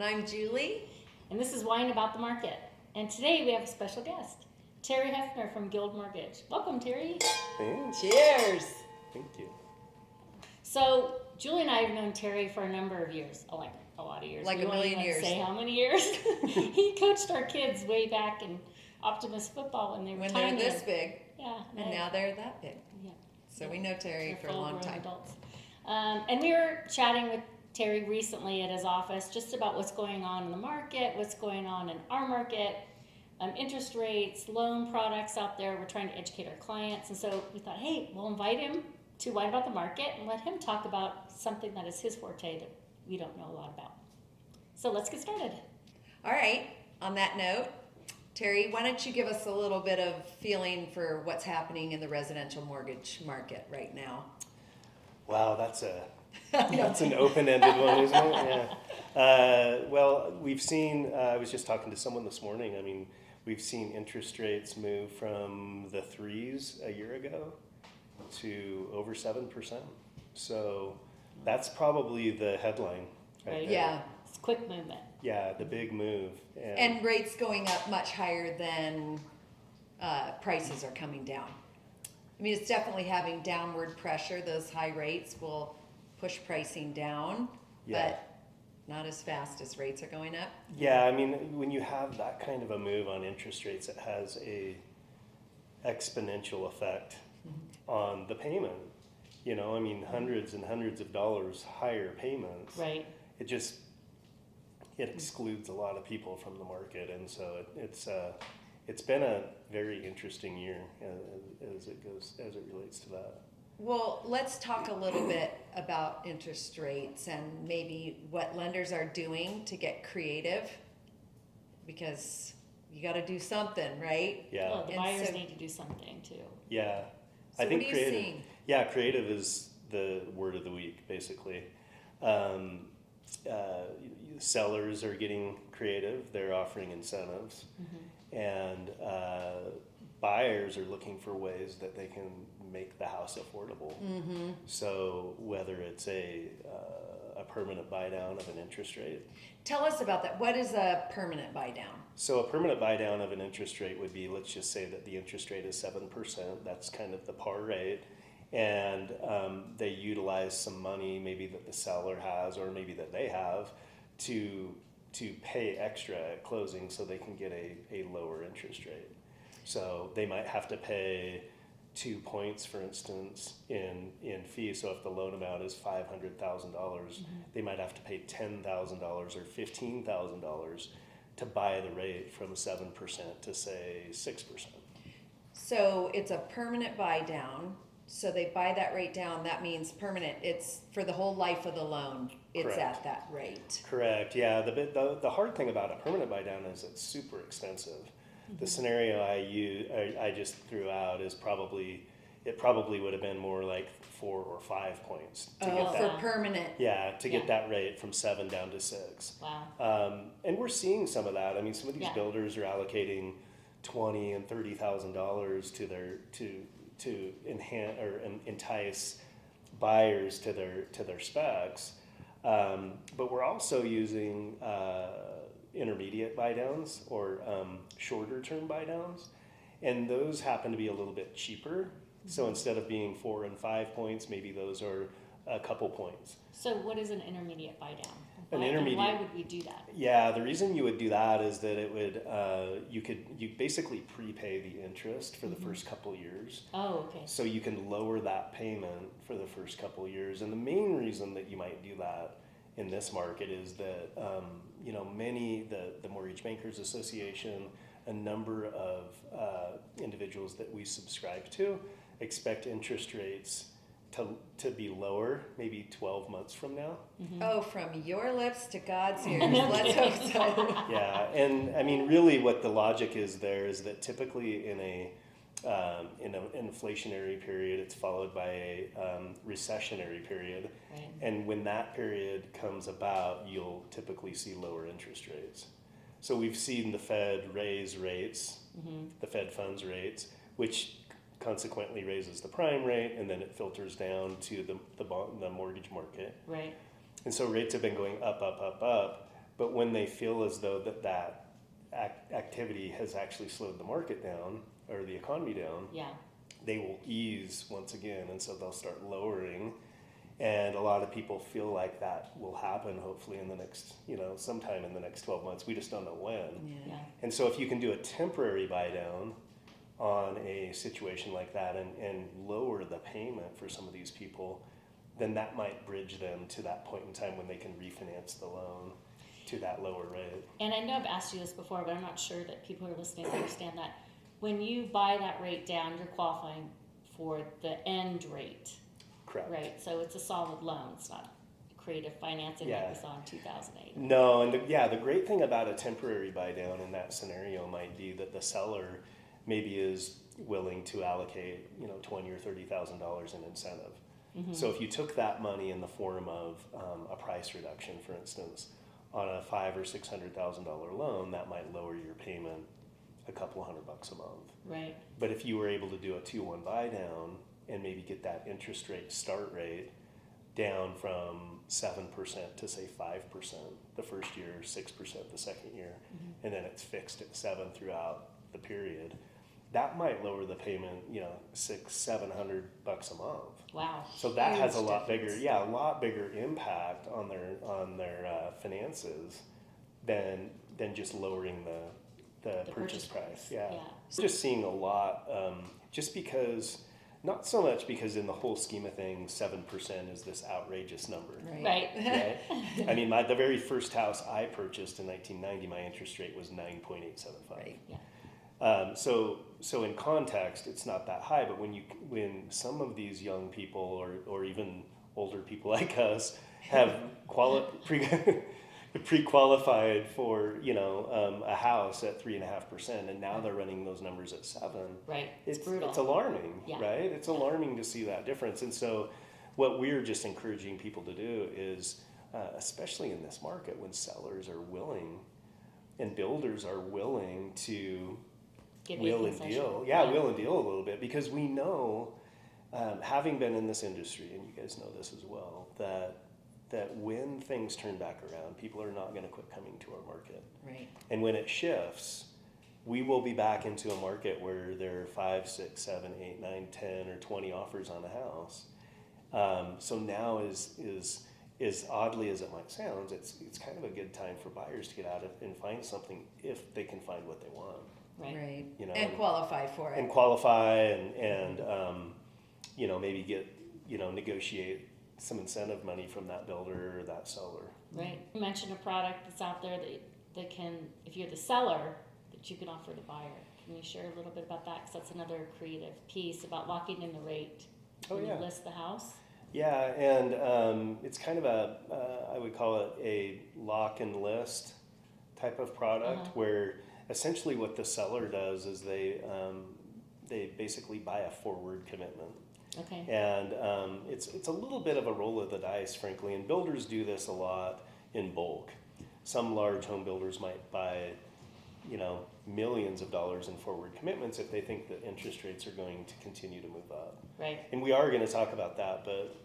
I'm Julie. And this is Wine About the Market. And today we have a special guest, Terry Heffner from Guild Mortgage. Welcome, Terry. Thanks. Cheers. Thank you. So, Julie and I have known Terry for a number of years, like a lot of years. Like a million years. Say how many years? He coached our kids way back in Optimus football when they were tiny. This big. Yeah. And now they're that big. Yeah. So we know Terry for a long time. Adults. And we were chatting with Terry recently at his office just about what's going on in the market, what's going on in our market, interest rates, loan products out there. We're trying to educate our clients. And so we thought, hey, we'll invite him to Wine About the Market and let him talk about something that is his forte that we don't know a lot about. So let's get started. All right. On that note, Terry, why don't you give us a little bit of feeling for what's happening in the residential mortgage market right now? Wow, that's an open-ended one, isn't it? Yeah. Well, we've seen. I was just talking to someone this morning. I mean, we've seen interest rates move from the 3s a year ago to over 7%. So that's probably the headline. Right. Yeah. It's quick movement. Yeah, the big move. And rates going up much higher than prices are coming down. I mean, it's definitely having downward pressure. Those high rates will push pricing down, but not as fast as rates are going up. Yeah, I mean, when you have that kind of a move on interest rates, it has a exponential effect on the payment. You know, I mean, hundreds and hundreds of dollars higher payments. Right. It excludes a lot of people from the market, and so it's been a very interesting year as it relates to that. Well, let's talk a little bit about interest rates and maybe what lenders are doing to get creative, because you got to do something, right? Yeah. Well, the buyers need to do something too. Yeah. So I think what are you seeing? Yeah, creative is the word of the week, basically. Sellers are getting creative. They're offering incentives. And buyers are looking for ways that they can make the house affordable. So whether it's a permanent buy down of an interest rate. Tell us about that. What is a permanent buy down? So a permanent buy down of an interest rate would be, let's just say that the interest rate is 7%. That's kind of the par rate. And they utilize some money maybe that the seller has or maybe that they have to pay extra at closing so they can get a lower interest rate. So they might have to pay 2 points, for instance, in fees. So if the loan amount is $500,000, they might have to pay $10,000 or $15,000 to buy the rate from 7% to say 6%. So it's a permanent buy down. So they buy that rate down. That means permanent. It's for the whole life of the loan. It's Correct. At that rate. Correct. Yeah. The hard thing about a permanent buy down is it's super expensive. The scenario I just threw out is probably would have been more like 4 or 5 points to get that. For permanent. Yeah, to get that rate from 7 down to 6. Wow. And we're seeing some of that. I mean, some of these builders are allocating $20,000 and $30,000 to enhance or entice buyers to their specs. But we're also using intermediate buy downs or shorter term buy downs, and those happen to be a little bit cheaper. So instead of being 4 and 5 points, maybe those are a couple points. So what is an intermediate buy down? Why would we do that? Yeah, the reason you would do that is that it would you basically prepay the interest for the first couple of years. Oh, okay. So you can lower that payment for the first couple of years, and the main reason that you might do that in this market is that the Mortgage Bankers Association, a number of individuals that we subscribe to, expect interest rates to be lower maybe 12 months from now. Oh, from your lips to God's ears. Let's hope so. Yeah, and I mean, really, what the logic is there is that typically in an inflationary period, it's followed by a recessionary period, Right. and when that period comes about, you'll typically see lower interest rates. So we've seen the Fed raise rates, the Fed funds rates, which consequently raises the prime rate, and then it filters down to the mortgage market. Right. And so rates have been going up, But when they feel as though that activity has actually slowed the market down or the economy down, Yeah. they will ease once again, and so they'll start lowering. And a lot of people feel like that will happen hopefully in the next, sometime in the next 12 months. We just don't know when. Yeah. And so if you can do a temporary buy down on a situation like that and lower the payment for some of these people, then that might bridge them to that point in time when they can refinance the loan to that lower rate. And I know I've asked you this before, but I'm not sure that people who are listening understand that. When you buy that rate down, you're qualifying for the end rate. Correct. Right, so it's a solid loan. It's not creative financing like we saw in 2008. No, and the great thing about a temporary buy down in that scenario might be that the seller maybe is willing to allocate, $20,000 or $30,000 in incentive. Mm-hmm. So if you took that money in the form of a price reduction, for instance, on a $500,000 or $600,000 loan, that might lower your payment a couple $100 a month. Right. But if you were able to do a 2-1 buy down and maybe get that interest rate start rate down from 7% to say 5% the first year, 6% the second year, and then it's fixed at 7 throughout the period, that might lower the payment, $600-$700 a month. Wow. So that Huge has a lot difference. bigger impact on their finances than just lowering the purchase price. Yeah. We're just seeing a lot, just because, not so much because in the whole scheme of things, 7% is this outrageous number. Right. Right? I mean, the very first house I purchased in 1990, my interest rate was 9.875. Right. Yeah. So in context, it's not that high, but when some of these young people or even older people like us have pre-qualified for a house at 3.5%, and now they're running those numbers at 7%. Right. It's brutal. It's alarming, Yeah. right? It's alarming to see that difference. And so, what we're just encouraging people to do is, especially in this market, when sellers are willing and builders are willing to Give wheel you and concession. deal, wheel and deal a little bit, because we know, having been in this industry, and you guys know this as well, that when things turn back around, people are not going to quit coming to our market. Right. And when it shifts, we will be back into a market where there are 5, 6, 7, 8, 9, 10, or 20 offers on a house. So now is oddly as it might sound, it's kind of a good time for buyers to get out and find something if they can find what they want. Right. And qualify for it. And qualify and maybe get, negotiate some incentive money from that builder or that seller. Right. You mentioned a product that's out there that can, if you're the seller, that you can offer the buyer. Can you share a little bit about that? Because that's another creative piece about locking in the rate when you list the house. Yeah, and it's kind of I would call it a lock and list type of product where essentially what the seller does is they basically buy a forward commitment. Okay. And it's a little bit of a roll of the dice, frankly, and builders do this a lot in bulk. Some large home builders might buy, millions of dollars in forward commitments if they think that interest rates are going to continue to move up. Right. And we are going to talk about that, but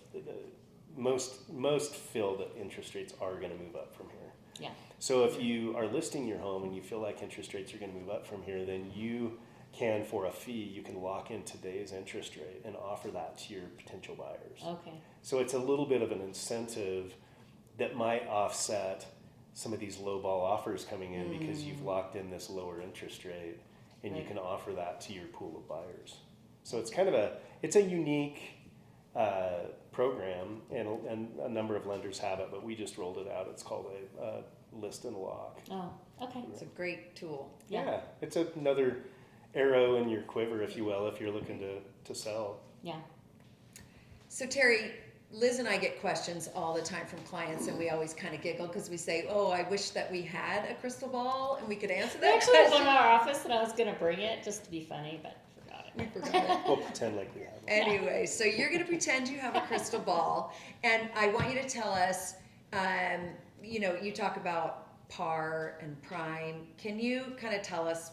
most feel that interest rates are going to move up from here. Yeah. So if you are listing your home and you feel like interest rates are going to move up from here, then you can, for a fee, you can lock in today's interest rate and offer that to your potential buyers. Okay. So it's a little bit of an incentive that might offset some of these low-ball offers coming in because you've locked in this lower interest rate and you can offer that to your pool of buyers. So it's kind of a unique program, and a number of lenders have it, but we just rolled it out. It's called a list and lock. Oh, okay. It's a great tool. Yeah, it's another arrow in your quiver, if you will, if you're looking to sell. Yeah. So Terry, Liz and I get questions all the time from clients, and we always kind of giggle because we say, "Oh, I wish that we had a crystal ball and we could answer We that actually have one question." in our office, and I was going to bring it just to be funny, but forgot it. We forgot it. We'll pretend like we have it. Anyway, so you're going to pretend you have a crystal ball, and I want you to tell us, you talk about par and prime. Can you kind of tell us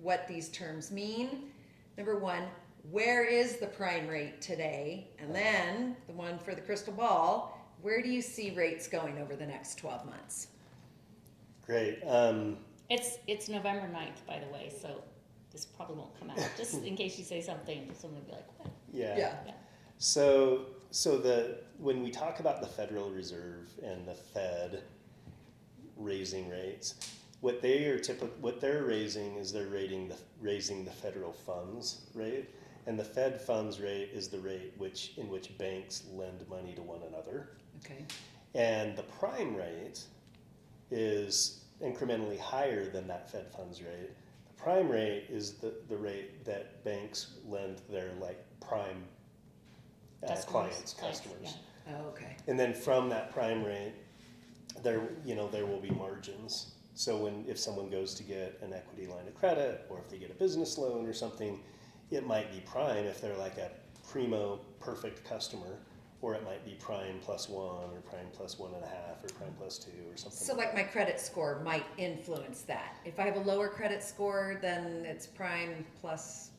what these terms mean? Number one, where is the prime rate today? And then the one for the crystal ball, where do you see rates going over the next 12 months? Great. It's November 9th, by the way, so this probably won't come out. Just in case you say something, someone will be like, what? Yeah. Yeah. So when we talk about the Federal Reserve and the Fed raising rates, what they're raising is they're raising the federal funds rate, and the Fed funds rate is the rate in which banks lend money to one another. Okay. And the prime rate is incrementally higher than that Fed funds rate. The prime rate is the rate that banks lend their prime customers. Yeah. Oh, okay. And then from that prime rate, there will be margins. So if someone goes to get an equity line of credit, or if they get a business loan or something, it might be prime if they're like a primo perfect customer, or it might be prime plus 1 or prime plus 1.5 or prime plus 2 or something. So like my credit score might influence that. If I have a lower credit score, then it's prime plus.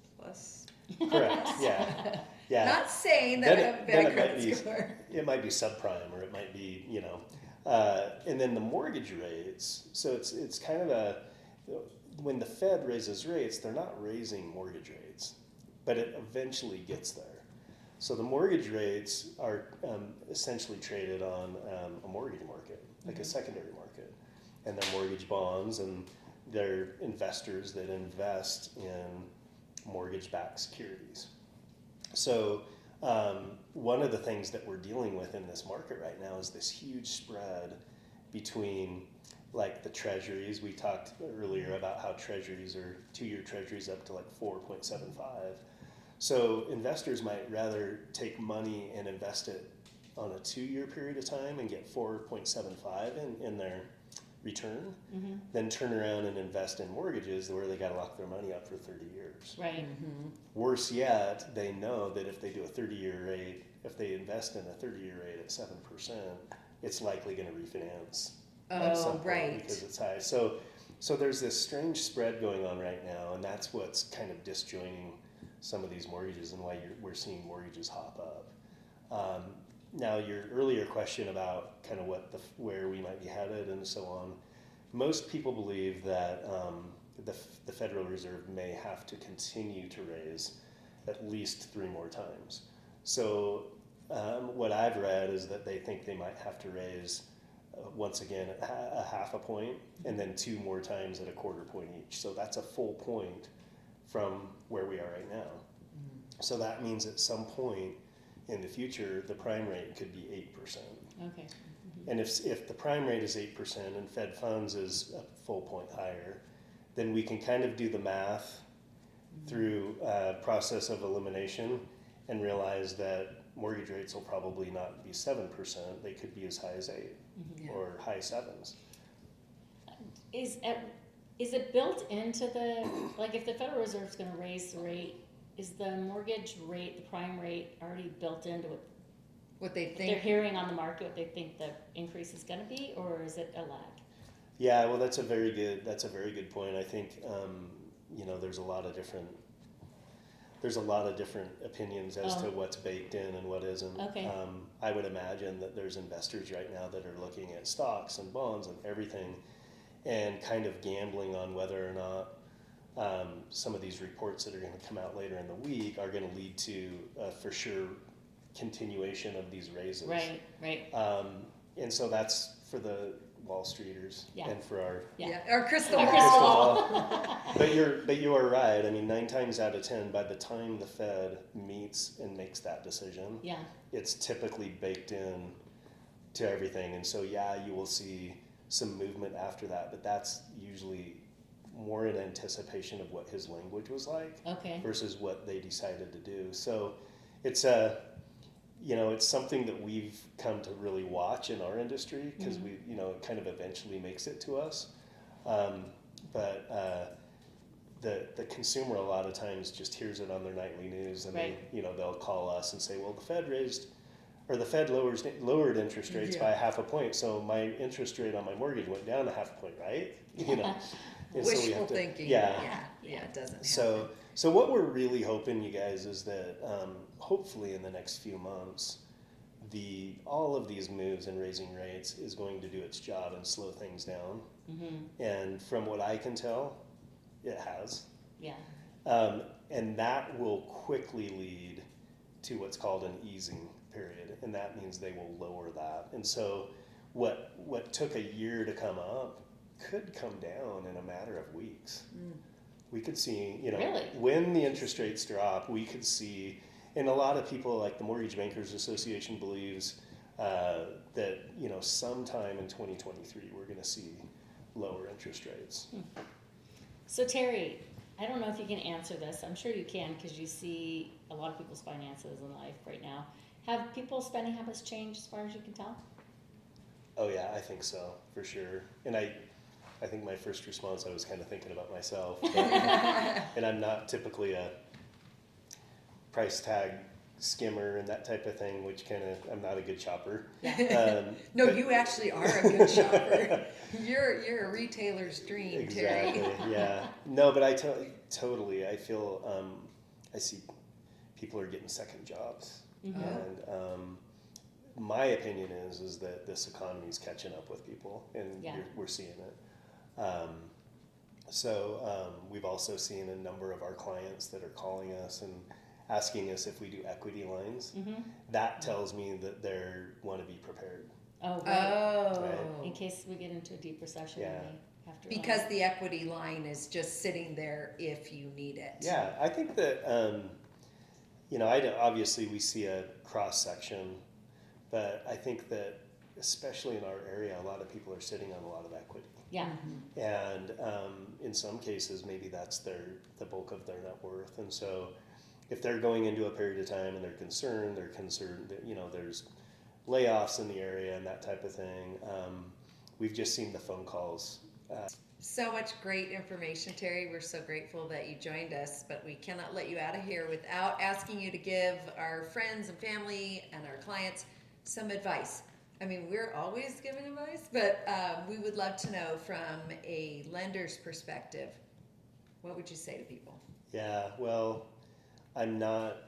Correct. Yeah. Yeah. Not saying that I have a bad it might credit score. It might be subprime, or it might be, and then the mortgage rates. So it's kind of when the Fed raises rates, they're not raising mortgage rates, but it eventually gets there. So the mortgage rates are essentially traded on a mortgage market, like a secondary market, and they're mortgage bonds, and they're investors that invest in mortgage-backed securities. So one of the things that we're dealing with in this market right now is this huge spread between the treasuries. We talked earlier about how treasuries are 2-year treasuries up to 4.75. So investors might rather take money and invest it on a 2-year period of time and get 4.75 in their return, than turn around and invest in mortgages where they got to lock their money up for 30 years. Right. Worse yet, they know that if they do a 30-year rate, if they invest in a 30-year rate at 7%, it's likely going to refinance at some point right. because it's high. So there's this strange spread going on right now, and that's what's kind of disjoining some of these mortgages and why we're seeing mortgages hop up. Now, your earlier question about kind of where we might be headed and so on, most people believe that the Federal Reserve may have to continue to raise at least 3 more times. So what I've read is that they think they might have to raise once again a 0.5 point, and then 2 more times at a 1/4 point each. So that's a full point from where we are right now. So that means at some point in the future, the prime rate could be 8%. Okay. And if the prime rate is 8% and Fed funds is a full point higher, then we can kind of do the math through a process of elimination and realize that mortgage rates will probably not be 7%. They could be as high as 8 or high 7s. Is it built into if the Federal Reserve is going to raise the rate, is the mortgage rate, the prime rate, already built into What they they're think. hearing on the market, what they think the increase is going to be, or is it a lag? Yeah, well, that's a very good point. I think there's a lot of different opinions as to what's baked in and what isn't. Okay. I would imagine that there's investors right now that are looking at stocks and bonds and everything, and kind of gambling on whether or not some of these reports that are going to come out later in the week are going to lead to for sure continuation of these raises. Right. And so that's for the Wall Streeters and for our Our crystal Our ball. crystal ball. But you are right. I mean, 9 times out of 10, by the time the Fed meets and makes that decision, it's typically baked in to everything. And so you will see some movement after that, but that's usually more in anticipation of what his language was like versus what they decided to do. So it's it's something that we've come to really watch in our industry because it kind of eventually makes it to us. But the consumer a lot of times just hears it on their nightly news, and they'll call us and say, well, the Fed raised, or the Fed lowered interest rates by 0.5 point, so my interest rate on my mortgage went down 0.5 point, right? And Wishful thinking. Yeah, it doesn't happen. So what we're really hoping, you guys, is that hopefully in the next few months all of these moves in raising rates is going to do its job and slow things down. Mm-hmm. And from what I can tell, it has. Yeah. And that will quickly lead to what's called an easing period, and that means they will lower that. And so what took a year to come up could come down in a matter of weeks. We could see, Really? when the interest rates drop, we could see, and a lot of people, like the Mortgage Bankers Association, believes that sometime in 2023 we're going to see lower interest rates. So Terry, I don't know if you can answer this. I'm sure you can because you see a lot of people's finances in life right now. Have people's spending habits changed as far as you can tell? Oh yeah, I think so, for sure. And I think my first response, I was kind of thinking about myself. But, and I'm not typically a price tag skimmer and that type of thing, which I'm not a good shopper. Yeah. No, you actually are a good shopper. You're a retailer's dream, Exactly, Terry. yeah. No, but I totally, I feel, I see people are getting second jobs. Mm-hmm. And my opinion is that this economy is catching up with people, and Yeah. we're seeing it. We've also seen a number of our clients that are calling us and asking us if we do equity lines. Mm-hmm. That tells me that they want to be prepared. Oh, right. Right. In case we get into a deep recession, Yeah. and we have to Because the equity line is just sitting there if you need it. Yeah, I think that, obviously we see a cross section, but I think that especially in our area, a lot of people are sitting on a lot of equity. Yeah. And in some cases, maybe that's the bulk of their net worth. And so if they're going into a period of time and they're concerned that, there's layoffs in the area and that type of thing. We've just seen the phone calls. So much great information, Terry. We're so grateful that you joined us, but we cannot let you out of here without asking you to give our friends and family and our clients some advice. I mean, we're always giving advice, but we would love to know from a lender's perspective, what would you say to people? Yeah, well, I'm not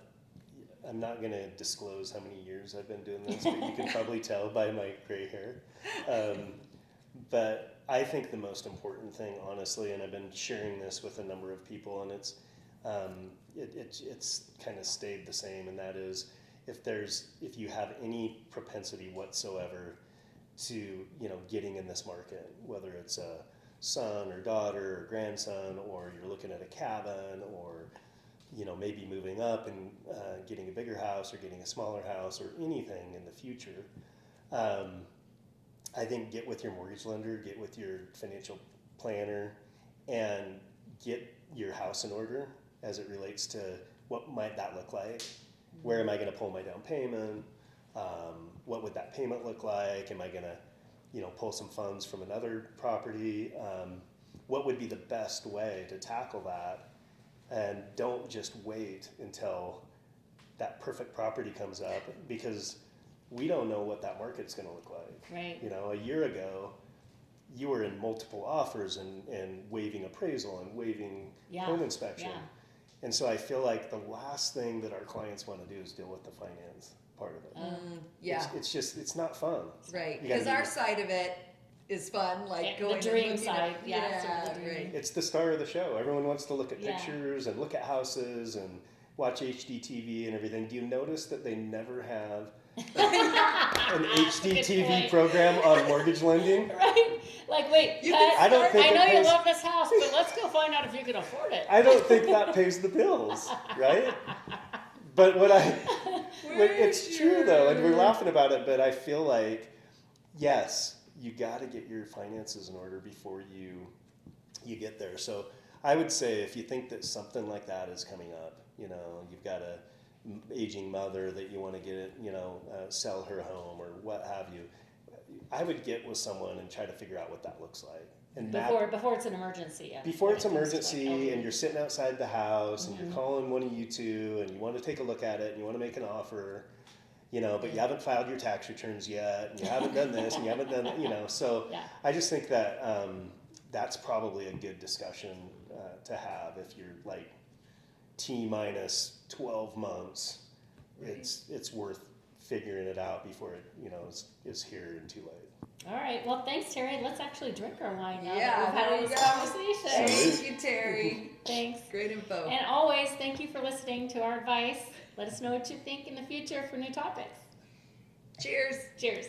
going to disclose how many years I've been doing this, but you can probably tell by my gray hair. But I think the most important thing, honestly, and I've been sharing this with a number of people, and it's kind of stayed the same, and that is, if you have any propensity whatsoever to getting in this market, whether it's a son or daughter or grandson, or you're looking at a cabin, or maybe moving up and getting a bigger house or getting a smaller house or anything in the future, I think get with your mortgage lender, get with your financial planner, and get your house in order as it relates to what might that look like. Where am I going to pull my down payment? What would that payment look like? Am I going to, pull some funds from another property? What would be the best way to tackle that? And don't just wait until that perfect property comes up, because we don't know what that market's going to look like. Right. A year ago, you were in multiple offers and waiving appraisal and waiving home inspection. Yeah. And so I feel like the last thing that our clients want to do is deal with the finance part of it. Yeah, It's not fun. right. You gotta Because be- our side of it is fun, like The going dream and looking side, at, yeah, sort of the dream. right. It's the star of the show. Everyone wants to look at Yeah. pictures and look at houses and watch HDTV and everything. Do you notice that they never have an HDTV point. program on mortgage lending? Right? Like, wait, You Pat, can I don't think I it know you pays- love this house, but let's go find out if you can afford it. I don't think that pays the bills, right? But it's true though, and we're laughing about it, but I feel like, yes, you got to get your finances in order before you get there. So I would say if you think that something like that is coming up, you've got a aging mother that you want to get, sell her home or what have you, I would get with someone and try to figure out what that looks like. And Before it's an emergency. Yeah. before it's When it comes to, emergency, like, and you're sitting outside the house and Mhm. you're calling one of you two and you want to take a look at it and you want to make an offer, but you haven't filed your tax returns yet and you haven't done this and you haven't done that, so Yeah. I just think that that's probably a good discussion to have if you're like T minus 12 months. Right. It's worth figuring it out before it, you know, is here and too late. All right. Well, thanks, Terry. Let's actually drink our wine now Yeah, that we've had there all you this go. conversation. Thank you, Terry. Thanks. Great info. And always, thank you for listening to our advice. Let us know what you think in the future for new topics. Cheers. Cheers.